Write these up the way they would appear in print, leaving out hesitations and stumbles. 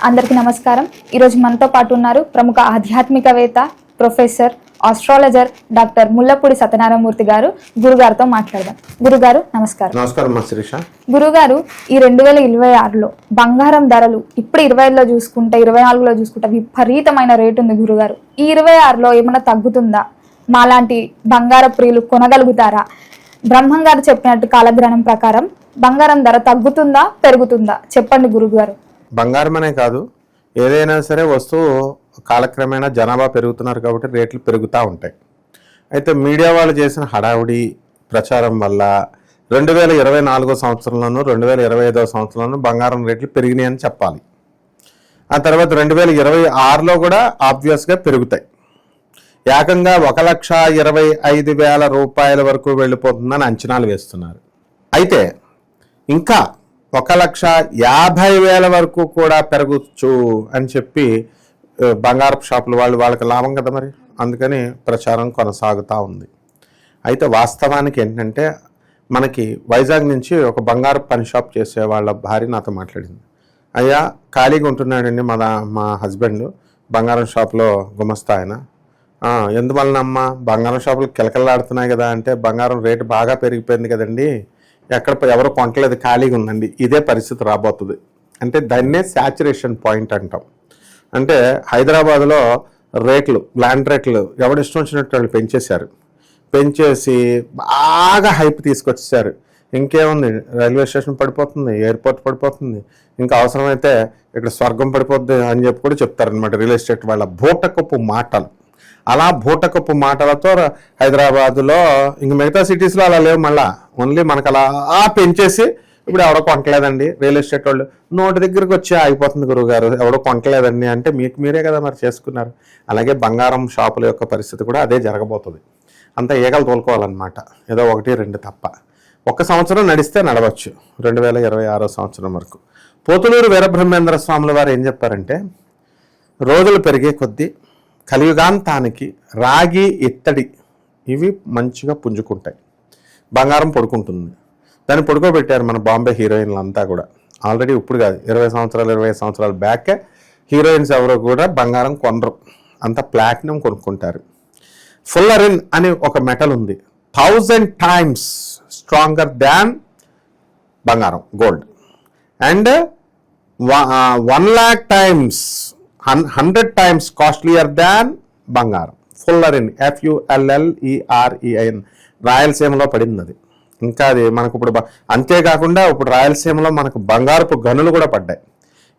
అందరికీ నమస్కారం. ఈరోజు మనతో పాటు ఉన్నారు ప్రముఖ ఆధ్యాత్మికవేత్త, professor, astrologer doctor Mullapudi Satyanarayana Murthy గారు. గురుగారితో మాట్లాడదాం. గురుగారు నమస్కారం. నమస్కారం మా శిరీష. గురుగారు, ఈ 2026లో బంగారం ధరలు ఇప్పుడు 25లో చూసుకుంటే 24లో చూసుకుంటే విపరీతమైన రేటు ఉంది గురుగారు. ఈ 26లో ఏమైనా తగ్గుతుందా? మాలాంటి బంగార ప్రియులు కొనగలుగుతారా? బ్రహ్మం గారు చెప్పినట్టు కాలగ్రహణం ప్రకారం బంగారం ధర తగ్గుతుందా పెరుగుతుందా చెప్పండి గురుగారు. బంగారం అనే కాదు, ఏదైనా సరే వస్తువు కాలక్రమేణా జనాభా పెరుగుతున్నారు కాబట్టి రేట్లు పెరుగుతూ ఉంటాయి. అయితే మీడియా వాళ్ళు చేసిన హడావుడి ప్రచారం వల్ల 2024 సంవత్సరంలోనూ 2025 సంవత్సరంలోనూ బంగారం రేట్లు పెరిగినాయి అని చెప్పాలి. ఆ తర్వాత 2026లో కూడా ఆబ్వియస్గా పెరుగుతాయి. ఏకంగా 1,25,000 రూపాయల వరకు వెళ్ళిపోతుందని అంచనాలు వేస్తున్నారు. అయితే ఇంకా 1,50,000 వరకు కూడా పెరగచ్చు అని చెప్పి బంగారపు షాపులు వాళ్ళకి లాభం కదా మరి, అందుకని ప్రచారం కొనసాగుతూ ఉంది. అయితే వాస్తవానికి ఏంటంటే, మనకి వైజాగ్ నుంచి ఒక బంగారు పని షాప్ చేసే వాళ్ళ భార్య నాతో మాట్లాడింది. అయ్యా, ఖాళీగా ఉంటున్నాడండి మా హస్బెండ్ బంగారం షాప్లో గుమస్తా ఆయన. ఎందువలనమ్మా? బంగారం షాపులు కిలకలాడుతున్నాయి కదా అంటే, బంగారం రేటు బాగా పెరిగిపోయింది కదండి, ఎవరు కొనట్లేదు, ఖాళీగా ఉందండి. ఇదే పరిస్థితి రాబోతుంది. అంటే దాన్నే శాచురేషన్ పాయింట్ అంటాం. అంటే హైదరాబాద్లో రేట్లు, ల్యాండ్ రేట్లు ఎవడిష్టం వచ్చినట్టు వాళ్ళు పెంచేసి బాగా హైప్ తీసుకొచ్చేసారు. ఇంకేముంది, రైల్వే స్టేషన్ పడిపోతుంది, ఎయిర్పోర్ట్ పడిపోతుంది, ఇంకా అవసరమైతే ఇక్కడ స్వర్గం పడిపోద్ది అని చెప్పి కూడా చెప్తారనమాట రియల్ ఎస్టేట్ వాళ్ళ బూటకపు మాటలు. అలా బూటకపు మాటలతో హైదరాబాదులో ఇంక మిగతా సిటీస్లో అలా లేవు. మళ్ళీ ఓన్లీ మనకు అలా పెంచేసి ఇప్పుడు ఎవడో కొనట్లేదండి, రియల్ ఎస్టేట్ వాళ్ళు నోటి దగ్గరికి వచ్చి ఆగిపోతుంది గురువుగారు, ఎవడో కొనట్లేదండి అంటే మీకు మీరే కదా మరి చేసుకున్నారు. అలాగే బంగారం షాపుల యొక్క పరిస్థితి కూడా అదే జరగబోతుంది. అంతా ఈగలు తోలుకోవాలన్నమాట, ఏదో 1-2 తప్ప. 1 సంవత్సరం నడిస్తే నడవచ్చు 2026 సంవత్సరం వరకు. పోతులూరు వీరబ్రహ్మేంద్ర స్వాముల వారు ఏం చెప్పారంటే, రోజులు పెరిగే కొద్దీ కలియుగాంతానికి రాగి, ఇత్తడి ఇవి మంచిగా పుంజుకుంటాయి, బంగారం పడుకుంటుంది. దాన్ని పడుకోబెట్టారు మన బాంబే హీరోయిన్లు అంతా కూడా. ఆల్రెడీ ఇప్పుడు కాదు, 20 సంవత్సరాలు 25 సంవత్సరాల బ్యాక్ హీరోయిన్స్ ఎవరో కూడా బంగారం కొనరు, అంతా ప్లాటినం కొనుక్కుంటారు. ఫుల్లరిన్ అని ఒక మెటల్ ఉంది, 1000 times స్ట్రాంగర్ దాన్ బంగారం, gold. And 1,00,000 times 100 times costlier than బంగారం. ఫుల్లరిన్, FULLEREIN, రాయలసీమలో పడింది అది. ఇంకా అది మనకు ఇప్పుడు అంతేకాకుండా ఇప్పుడు రాయలసీమలో మనకు బంగారపు గనులు కూడా పడ్డాయి.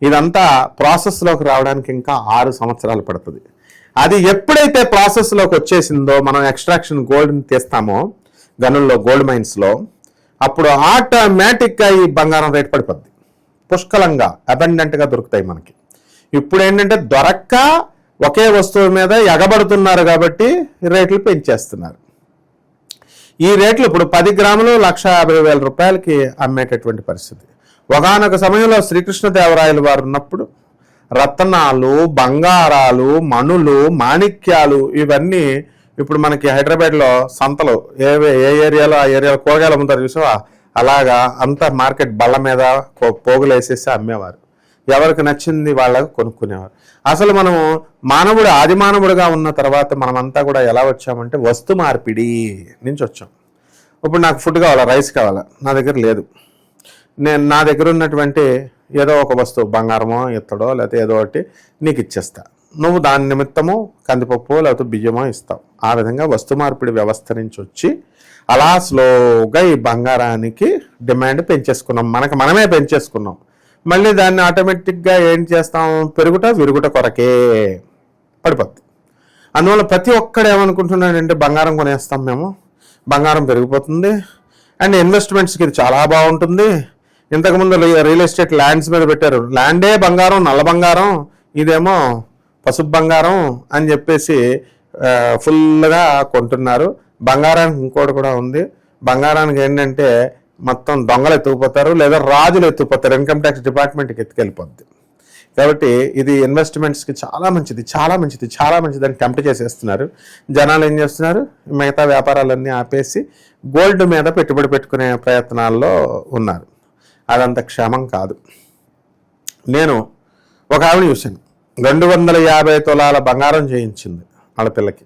ఇదంతా ప్రాసెస్లోకి రావడానికి ఇంకా 6 సంవత్సరాలు పడుతుంది. అది ఎప్పుడైతే ప్రాసెస్లోకి వచ్చేసిందో, మనం ఎక్స్ట్రాక్షన్ గోల్డ్ని తీస్తామో గనుల్లో, గోల్డ్ మైన్స్లో, అప్పుడు ఆటోమేటిక్గా ఈ బంగారం రేట్ పడిపోద్ది. పుష్కలంగా అబండెంట్గా దొరుకుతాయి మనకి. ఇప్పుడు ఏంటంటే దొరక్క ఒకే వస్తువు మీద ఎగబడుతున్నారు కాబట్టి రేట్లు పెంచేస్తున్నారు. ఈ రేట్లు ఇప్పుడు 10 గ్రాములు 1,50,000 రూపాయలకి అమ్మేటటువంటి పరిస్థితి. ఒకానొక సమయంలో శ్రీకృష్ణదేవరాయలు వారు ఉన్నప్పుడు రత్నాలు, బంగారాలు, మణులు, మాణిక్యాలు ఇవన్నీ ఇప్పుడు మనకి హైదరాబాద్లో సంతలు ఏ ఏరియాలో ఆ ఏరియాలో కూరగాయలు అమ్ముతారు చూసావా, అలాగా అంతా మార్కెట్ బళ్ళ మీద పోగులు వేసేసి అమ్మేవారు. ఎవరికి నచ్చింది వాళ్ళకు కొనుక్కునేవారు. అసలు మనము మానవుడు ఆది మానవుడిగా ఉన్న తర్వాత మనమంతా కూడా ఎలా వచ్చామంటే వస్తు మార్పిడి నుంచి వచ్చాం. ఇప్పుడు నాకు ఫుడ్ కావాలా, రైస్ కావాలా, నా దగ్గర లేదు, నా దగ్గర ఉన్నటువంటి ఏదో ఒక వస్తువు, బంగారమో ఇత్తడో లేకపోతే ఏదో ఒకటి నీకు ఇచ్చేస్తా, నువ్వు దాని నిమిత్తము కందిపప్పు లేకపోతే బియ్యమో ఇస్తావు. ఆ విధంగా వస్తు మార్పిడి వ్యవస్థ నుంచి వచ్చి అలా స్లోగా ఈ బంగారానికి డిమాండ్ పెంచేసుకున్నాం, మనమే పెంచేసుకున్నాం. మళ్ళీ దాన్ని ఆటోమేటిక్గా ఏం చేస్తాం, విరుగుట కొరకే పడిపోద్ది. అందువల్ల ప్రతి ఒక్కడు ఏమనుకుంటున్నాడంటే బంగారం కొనేస్తాం మేము, బంగారం పెరిగిపోతుంది, అండ్ ఇన్వెస్ట్మెంట్స్కి ఇది చాలా బాగుంటుంది. ఇంతకుముందు రియల్ ఎస్టేట్ ల్యాండ్స్ మీద పెట్టారు, ల్యాండే బంగారం, నల్ల బంగారం, ఇదేమో పసుపు బంగారం అని చెప్పేసి ఫుల్గా కొంటున్నారు. బంగారానికి ఇంకోటి కూడా ఉంది, బంగారానికి ఏంటంటే మొత్తం దొంగలు ఎత్తుకుపోతారు లేదా రాజులు ఎత్తుకుపోతారు, ఇన్కమ్ ట్యాక్స్ డిపార్ట్మెంట్కి ఎత్తుకెళ్ళిపోద్ది. కాబట్టి ఇది ఇన్వెస్ట్మెంట్స్కి చాలా మంచిది అని టెంప్ట్ చేసేస్తున్నారు. జనాలు ఏం చేస్తున్నారు, మిగతా వ్యాపారాలన్నీ ఆపేసి గోల్డ్ మీద పెట్టుబడి పెట్టుకునే ప్రయత్నాల్లో ఉన్నారు. అదంత క్షేమం కాదు. నేను ఒక ఆవిడ చూశాను 250 తులాల బంగారం చేయించింది వాళ్ళ పిల్లకి.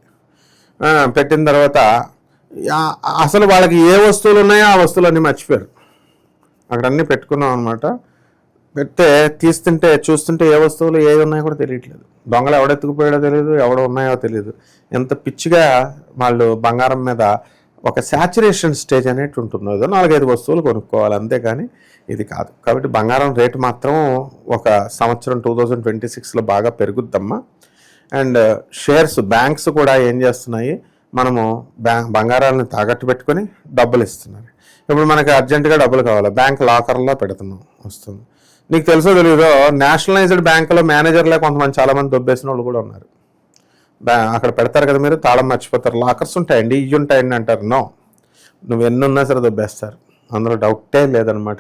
పెట్టిన తర్వాత అసలు వాళ్ళకి ఏ వస్తువులు ఉన్నాయో ఆ వస్తువులన్నీ మర్చిపోయారు. అక్కడ అన్నీ పెట్టుకున్నాం అనమాట. పెడితే చూస్తుంటే ఏ వస్తువులు ఏవి ఉన్నాయో కూడా తెలియట్లేదు. దొంగలు ఎవడెత్తుకుపోయాడో తెలియదు, ఎవడో ఉన్నాయో తెలియదు. ఎంత పిచ్చిగా వాళ్ళు బంగారం మీద ఒక శాచురేషన్ స్టేజ్ అనేటి ఉంటుందో, ఏదో 4-5 వస్తువులు కొనుక్కోవాలి, అంతేగాని ఇది కాదు. కాబట్టి బంగారం రేటు మాత్రం ఒక సంవత్సరం 2026లో బాగా పెరుగుద్దమ్మా. అండ్ షేర్స్, బ్యాంక్స్ కూడా ఏం చేస్తున్నాయి, మనము బంగారాలను తాకట్టు పెట్టుకొని డబ్బులు ఇస్తున్నారు. ఇప్పుడు మనకి అర్జెంటుగా డబ్బులు కావాలి, బ్యాంక్ లాకర్లో పెడుతున్నాం, వస్తుంది. నీకు తెలుసో తెలీదో, నేషనలైజ్డ్ బ్యాంకులో మేనేజర్లే కొంతమంది చాలామంది దొబ్బేసిన వాళ్ళు కూడా ఉన్నారు. అక్కడ పెడతారు కదా, మీరు తాళం మర్చిపోతారు, లాకర్స్ ఉంటాయండి, ఇవి ఉంటాయండి అంటారు. నో, నువ్వు ఎన్ని ఉన్నా సరే దొబ్బేస్తారు, అందులో డౌటే లేదనమాట.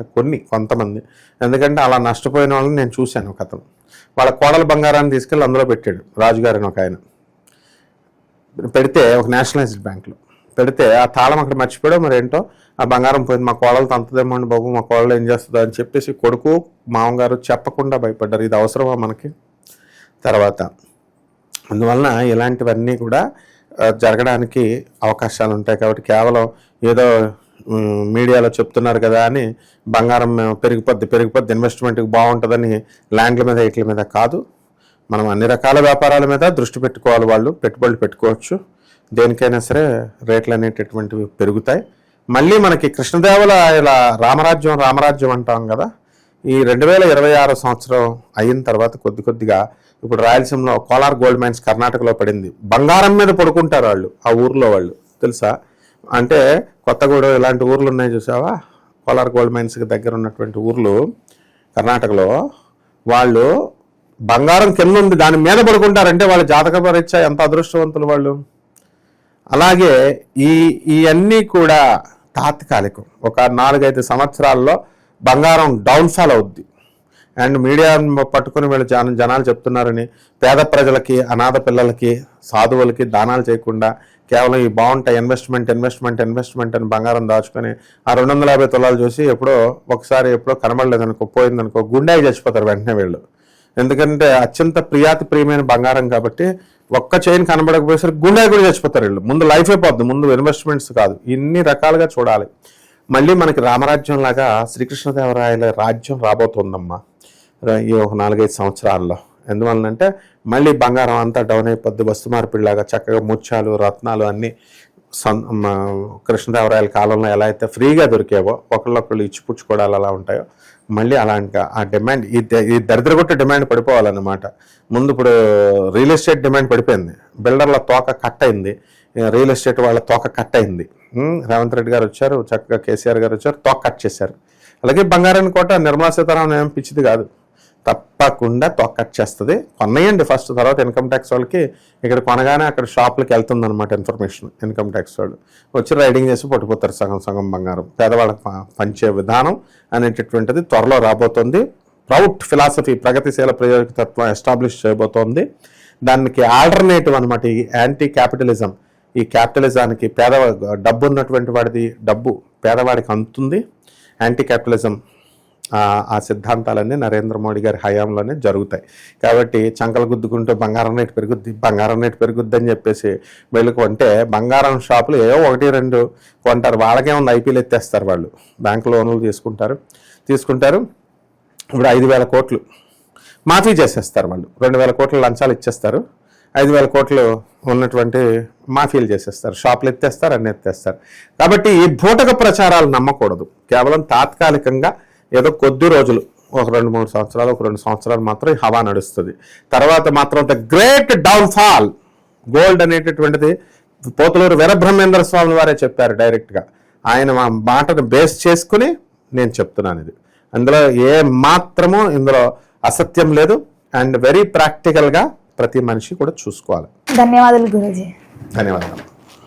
కొంతమంది, ఎందుకంటే అలా నష్టపోయిన వాళ్ళని నేను చూశాను. ఒక అతను వాళ్ళ కోడల బంగారాన్ని తీసుకెళ్ళి అందులో పెట్టాడు, రాజుగారు అని ఒక ఆయన. పెడితే ఒక నేషనలైజ్డ్ బ్యాంకులో పెడితే ఆ తాళం అక్కడ మర్చిపోయాడో మరి ఏంటో, ఆ బంగారం పోయింది. మా కోడలు తంతదేమోండి బాబు, మా కోడలు ఏం చేస్తుందో అని చెప్పేసి కొడుకు మామగారు చెప్పకుండా భయపడ్డారు. ఇది అవసరమా మనకి? తర్వాత అందువలన ఇలాంటివన్నీ కూడా జరగడానికి అవకాశాలు ఉంటాయి. కాబట్టి కేవలం ఏదో మీడియాలో చెప్తున్నారు కదా అని బంగారం పెరిగిపోద్ది ఇన్వెస్ట్మెంట్కి బాగుంటుందని ల్యాండ్ల మీద వీటి మీద కాదు. మనం అన్ని రకాల వ్యాపారాల మీద దృష్టి పెట్టుకోవాలి. వాళ్ళు పెట్టుబడులు పెట్టుకోవచ్చు, దేనికైనా సరే రేట్లు అనేటటువంటివి పెరుగుతాయి. మళ్ళీ మనకి కృష్ణదేవరాయల రామరాజ్యం అంటాం కదా, ఈ 2026 సంవత్సరం అయిన తర్వాత కొద్దిగా ఇప్పుడు రాయలసీమలో కోలార్ గోల్డ్ మైన్స్ కర్ణాటకలో పడింది. బంగారం మీద పడుకుంటారు వాళ్ళు, ఆ ఊర్లో వాళ్ళు, తెలుసా? అంటే కొత్తగూడెం ఇలాంటి ఊర్లు ఉన్నాయి చూసావా, కోలార్ గోల్డ్ మైన్స్కి దగ్గర ఉన్నటువంటి ఊర్లు కర్ణాటకలో. వాళ్ళు బంగారం కింద ఉంది, దాని మీద పడుకుంటారంటే వాళ్ళ జాతక పరీక్ష ఎంత అదృష్టవంతులు వాళ్ళు. అలాగే ఇవన్నీ కూడా తాత్కాలికం. ఒక 4-5 సంవత్సరాల్లో బంగారం డౌన్ఫాల్ అవుద్ది. అండ్ మీడియా పట్టుకుని వీళ్ళు జనాలు చెప్తున్నారని పేద ప్రజలకి, అనాథ పిల్లలకి, సాధువులకి దానాలు చేయకుండా కేవలం ఈ బాగుంటాయి ఇన్వెస్ట్మెంట్ అని బంగారం దాచుకొని ఆ 250 తులాలు చూసి ఎప్పుడో కనబడలేదనుకో, పోయిందనుకో, గుండెకి చచ్చిపోతారు వెంటనే వీళ్ళు. ఎందుకంటే అత్యంత ప్రియమైన బంగారం కాబట్టి ఒక్క చైన్ కనబడకపోయేసరికి గుండె కూడా చచ్చిపోతారు వీళ్ళు. ముందు లైఫ్ అయిపోద్ది, ముందు ఇన్వెస్ట్మెంట్స్ కాదు. ఇన్ని రకాలుగా చూడాలి. మళ్ళీ మనకి రామరాజ్యం లాగా శ్రీకృష్ణదేవరాయల రాజ్యం రాబోతుందమ్మా ఈ ఒక 4-5 సంవత్సరాల్లో. ఎందువల్లంటే మళ్ళీ బంగారం అంతా డౌన్ అయిపోద్ది, వస్తు మార్పిడిలాగా చక్కగా ముత్యాలు, రత్నాలు అన్నీ కృష్ణదేవరాయల కాలంలో ఎలా అయితే ఫ్రీగా దొరికేవో, ఒకళ్ళొకళ్ళు ఇచ్చిపుచ్చుకోవడాలు అలా ఉంటాయో, మళ్ళీ అలాంటి ఆ డిమాండ్, ఈ దరిద్రగొట్ట డిమాండ్ పడిపోవాలన్నమాట. ముందు ఇప్పుడు రియల్ ఎస్టేట్ డిమాండ్ పడిపోయింది, బిల్డర్ల తోక కట్ అయింది, రియల్ ఎస్టేట్ వాళ్ళ తోక కట్ అయింది. రేవంత్ రెడ్డి గారు వచ్చారు, చక్కగా కేసీఆర్ గారు వచ్చారు, తోక కట్ చేశారు. అలాగే బంగారాన్ని కోట నిర్మలా సీతారామన్ ఏం పిచ్చిది కాదు, తప్పకుండా తోక కట్ చేస్తుంది. కొన్నయండి ఫస్ట్, తర్వాత ఇన్కమ్ ట్యాక్స్ వాళ్ళకి ఇక్కడ కొనగానే అక్కడ షాపులకి వెళ్తుంది అనమాట ఇన్ఫర్మేషన్. ఇన్కమ్ ట్యాక్స్ వాళ్ళు వచ్చి రైడింగ్ చేసి పట్టుకుపోతారు సగం బంగారం. పేదవాళ్ళకి పంచే విధానం అనేటటువంటిది త్వరలో రాబోతుంది. ప్రౌడ్ ఫిలాసఫీ, ప్రగతిశీల ప్రయోజకతత్వం ఎస్టాబ్లిష్ చేయబోతోంది. దానికి ఆల్టర్నేటివ్ అనమాట ఈ యాంటీ క్యాపిటలిజం. ఈ క్యాపిటలిజానికి డబ్బు ఉన్నటువంటి వాడిది డబ్బు పేదవాడికి అందుతుంది. యాంటీ క్యాపిటలిజం ఆ సిద్ధాంతాలన్నీ నరేంద్ర మోడీ గారి హయాంలోనే జరుగుతాయి. కాబట్టి చంకలు గుద్దుకుంటూ బంగారం రేటు పెరుగుద్ది అని చెప్పేసి వెళ్ళుకుంటే బంగారం షాపులు ఏవో 1-2 కొంటారు. వాళ్ళకే ఉంది, ఐపీలు ఎత్తేస్తారు వాళ్ళు, బ్యాంకు లోన్లు తీసుకుంటారు. ఇప్పుడు 5,000 కోట్లు మాఫీ చేసేస్తారు వాళ్ళు. 2,000 కోట్ల లంచాలు ఇచ్చేస్తారు, 5,000 కోట్లు ఉన్నటువంటి మాఫీలు చేసేస్తారు, షాపులు ఎత్తేస్తారు, అన్ని ఎత్తేస్తారు. కాబట్టి ఈ బూటక ప్రచారాలు నమ్మకూడదు. కేవలం తాత్కాలికంగా ఏదో కొద్ది రోజులు, ఒక 2-3 సంవత్సరాలు, ఒక 2 సంవత్సరాలు మాత్రం హవా నడుస్తుంది. తర్వాత మాత్రం ద గ్రేట్ డౌన్ఫాల్. గోల్డ్ అనేటటువంటిది పోతులూరు వీరబ్రహ్మేంద్ర స్వామి వారే చెప్పారు డైరెక్ట్గా. ఆయన మా మాటను బేస్ చేసుకుని నేను చెప్తున్నాను ఇది. అందులో ఏ మాత్రమూ ఇందులో అసత్యం లేదు. అండ్ వెరీ ప్రాక్టికల్గా ప్రతి మనిషి కూడా చూసుకోవాలి. ధన్యవాదాలు గురూజీ. ధన్యవాదాలు.